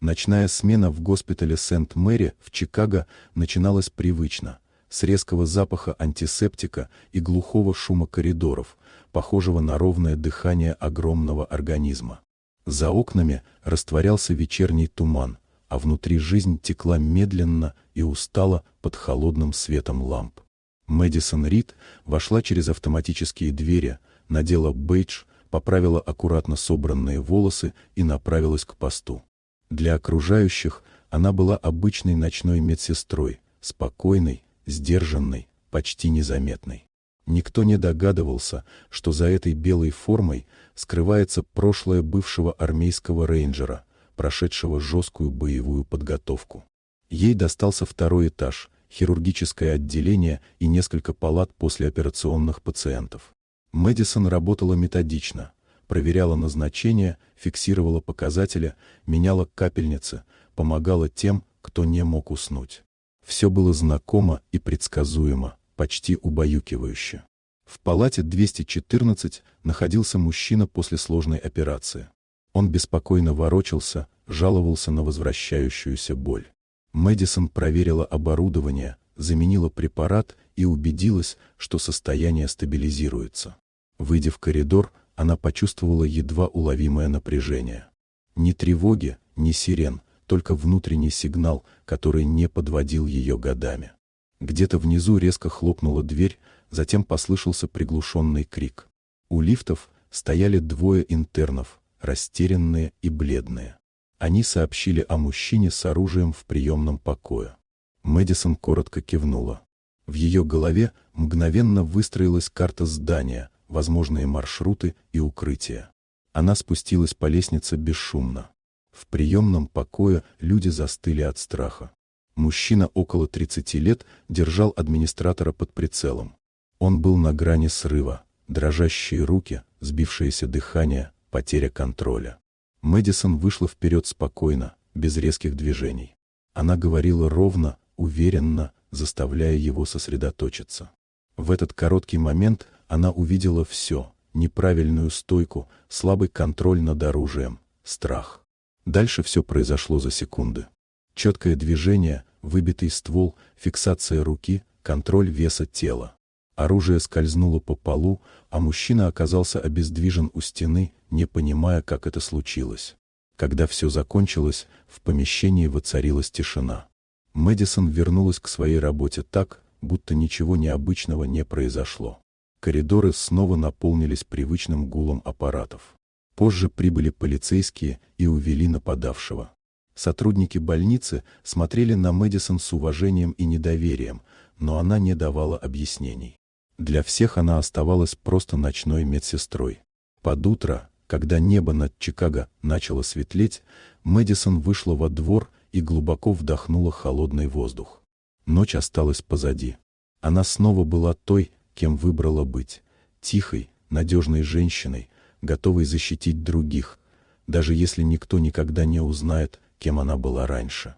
Ночная смена в госпитале Сент-Мэри в Чикаго начиналась привычно, с резкого запаха антисептика и глухого шума коридоров, похожего на ровное дыхание огромного организма. За окнами растворялся вечерний туман, а внутри жизнь текла медленно и устало под холодным светом ламп. Мэдисон Рид вошла через автоматические двери, надела бейдж, поправила аккуратно собранные волосы и направилась к посту. Для окружающих она была обычной ночной медсестрой, спокойной, сдержанной, почти незаметной. Никто не догадывался, что за этой белой формой скрывается прошлое бывшего армейского рейнджера, прошедшего жесткую боевую подготовку. Ей достался второй этаж, хирургическое отделение и несколько палат послеоперационных пациентов. Мэдисон работала методично, проверяла назначения, фиксировала показатели, меняла капельницы, помогала тем, кто не мог уснуть. Все было знакомо и предсказуемо, почти убаюкивающе. В палате 214 находился мужчина после сложной операции. Он беспокойно ворочался, жаловался на возвращающуюся боль. Мэдисон проверила оборудование, заменила препарат и убедилась, что состояние стабилизируется. Выйдя в коридор, она почувствовала едва уловимое напряжение. Ни тревоги, ни сирен, только внутренний сигнал, который не подводил ее годами. Где-то внизу резко хлопнула дверь, затем послышался приглушенный крик. У лифтов стояли двое интернов, растерянные и бледные. Они сообщили о мужчине с оружием в приемном покое. Мэдисон коротко кивнула. В ее голове мгновенно выстроилась карта здания, возможные маршруты и укрытия. Она спустилась по лестнице бесшумно. В приемном покое люди застыли от страха. Мужчина около 30 лет держал администратора под прицелом. Он был на грани срыва, дрожащие руки, сбившееся дыхание, потеря контроля. Мэдисон вышла вперед спокойно, без резких движений. Она говорила ровно, уверенно, заставляя его сосредоточиться. В этот короткий момент она увидела все: неправильную стойку, слабый контроль над оружием, страх. Дальше все произошло за секунды. Четкое движение, выбитый ствол, фиксация руки, контроль веса тела. Оружие скользнуло по полу, а мужчина оказался обездвижен у стены, не понимая, как это случилось. Когда все закончилось, в помещении воцарилась тишина. Мэдисон вернулась к своей работе так, будто ничего необычного не произошло. Коридоры снова наполнились привычным гулом аппаратов. Позже прибыли полицейские и увели нападавшего. Сотрудники больницы смотрели на Мэдисон с уважением и недоверием, но она не давала объяснений. Для всех она оставалась просто ночной медсестрой. Под утро, когда небо над Чикаго начало светлеть, Мэдисон вышла во двор и глубоко вдохнула холодный воздух. Ночь осталась позади. Она снова была той, кем выбрала быть: тихой, надежной женщиной, готовой защитить других, даже если никто никогда не узнает, кем она была раньше.